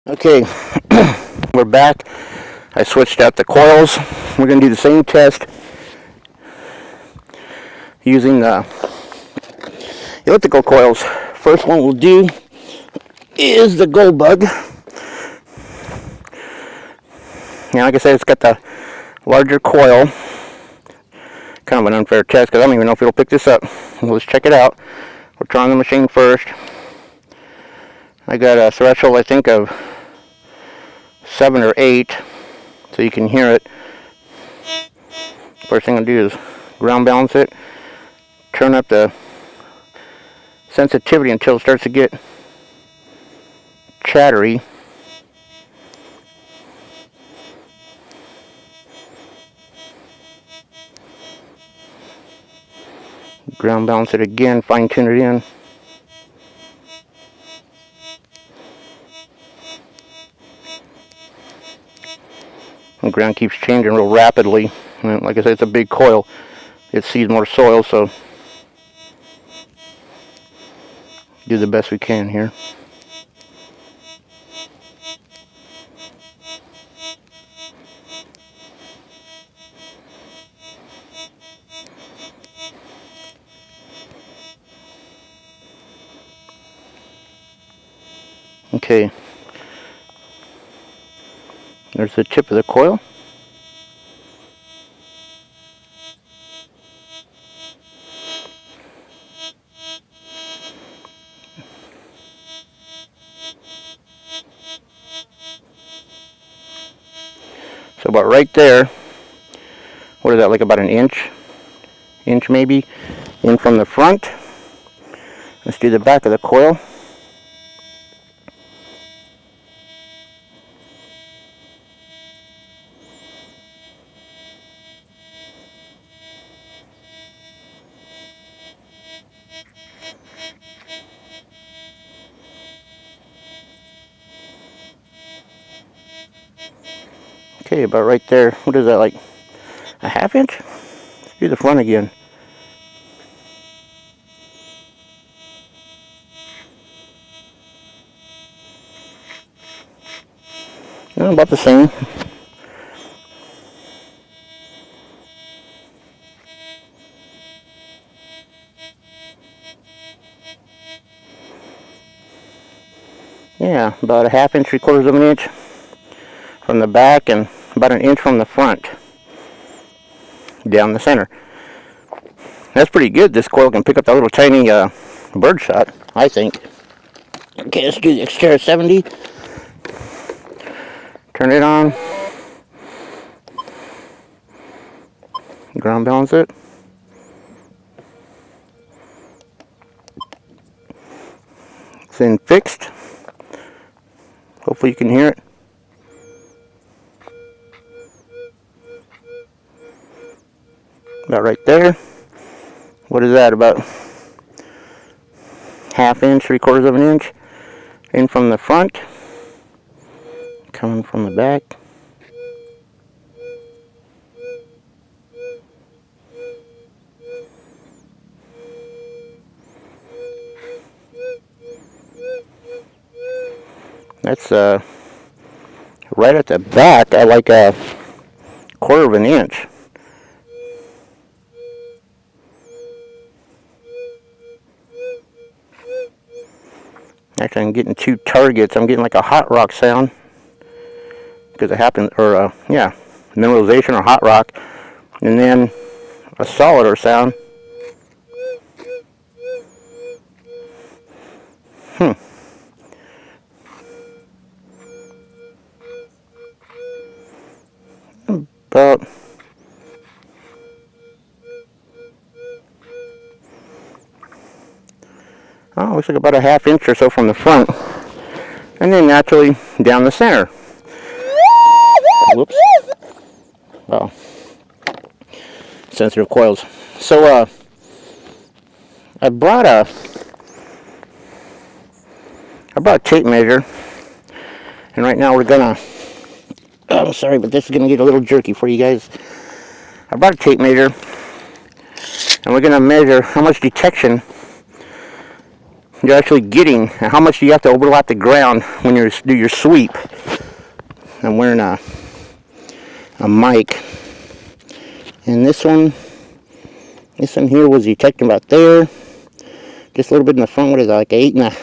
Okay, we're back. I switched out the coils. We're going to do the same test using elliptical coils. First one we'll do is the gold bug. Now, like I said, it's got the larger coil. Kind of an unfair test because I don't even know if it'll pick this up. Let's check it out. We're trying the machine first. I got a threshold, I think, of 7 or 8, so you can hear it. First thing I'll do is ground balance it, turn up the sensitivity until it starts to get chattery. Ground balance it again, fine tune it in. The ground keeps changing real rapidly. And like I said, it's a big coil. It sees more soil, so do the best we can here. Okay, there's the tip of the coil. So about right there, what is that, like about an inch maybe, in from the front. Let's do the back of the coil. Okay, about right there. What is that, like a half inch? Let's do the front again. About the same. Yeah, about a half inch, 3/4 of an inch from the back and about an inch from the front down the center. That's pretty good. This coil can pick up that little tiny bird shot, I think. Okay, let's do the x-terra 70. Turn it on. Ground balance it. It's in fixed. Hopefully you can hear it. About right there. What is that? About half inch, 3/4 of an inch in from the front, coming from the back. That's right at the back at like a 1/4 of an inch. Actually, I'm getting 2 targets. I'm getting like a hot rock sound because it happened, or yeah, mineralization or hot rock, and then a solider sound. About looks like about a half inch or so from the front, and then naturally down the center. Whoops. Well, sensitive coils. So I brought a tape measure, and right now we're gonna. Oh, sorry, but this is gonna get a little jerky for you guys. I brought a tape measure, and we're gonna measure how much detection you're actually getting, and how much do you have to overlap the ground when you do your sweep. I'm wearing a mic, and this one here was detecting about there, just a little bit in the front. What is that, like 8 and a,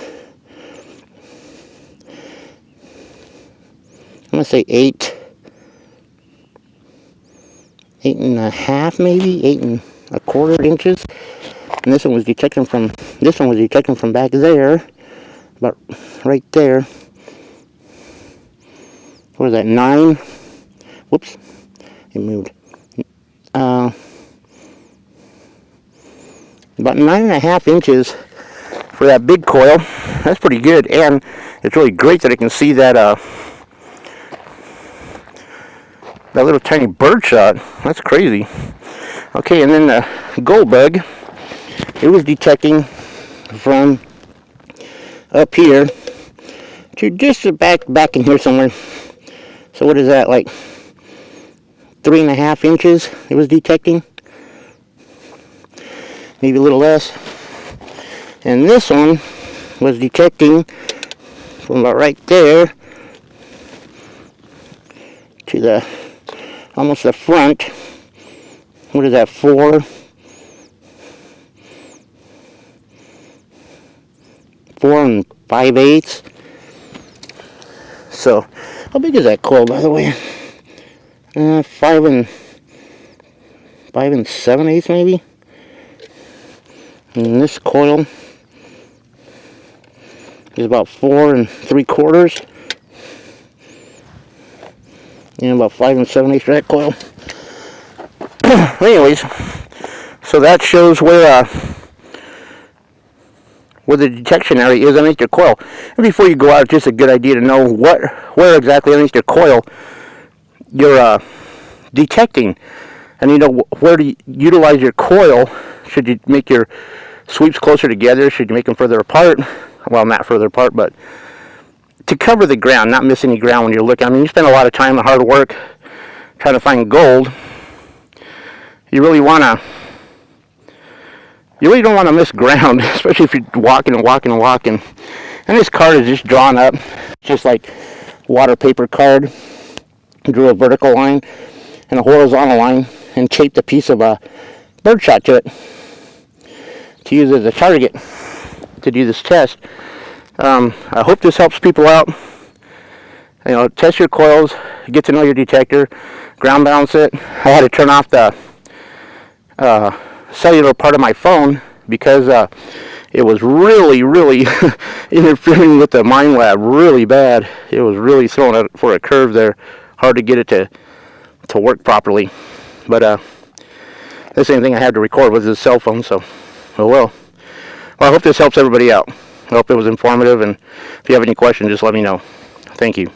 I'm gonna say 8.5 maybe, 8.25 inches. And this one was detecting from back there, about right there. What is that, 9? Whoops, it moved. About 9.5 inches for that big coil. That's pretty good, and it's really great that I can see that that little tiny bird shot. That's crazy. Okay, and then the gold bug, it was detecting from up here to just back in here somewhere. So what is that, like 3.5 inches it was detecting? Maybe a little less. And this one was detecting from about right there to the almost the front. What is that, 4 5/8. So how big is that coil, by the way? 5 7/8 maybe. And this coil is about 4 3/4. And about 5 7/8 for that coil. Anyways, so that shows where the detection area is underneath your coil. And before you go out, it's just a good idea to know where exactly underneath your coil you're detecting, and you know where to utilize your coil. Should you make your sweeps closer together? Should you make them further apart? Well, not further apart, but to cover the ground, not miss any ground when you're looking. I mean, you spend a lot of time and hard work trying to find gold. You really don't want to miss ground, especially if you're walking. And this card is just drawn up, just like water paper card. Drew a vertical line and a horizontal line and taped a piece of a birdshot to it to use as a target to do this test. I hope this helps people out. You know, test your coils, get to know your detector, ground balance it. I had to turn off the cellular part of my phone because it was really interfering with the mind lab really bad. It was really throwing it for a curve there. Hard to get it to work properly. But the same thing I had to record with his cell phone, so oh well. Well, I hope this helps everybody out. I hope it was informative, and if you have any questions, just let me know. Thank you.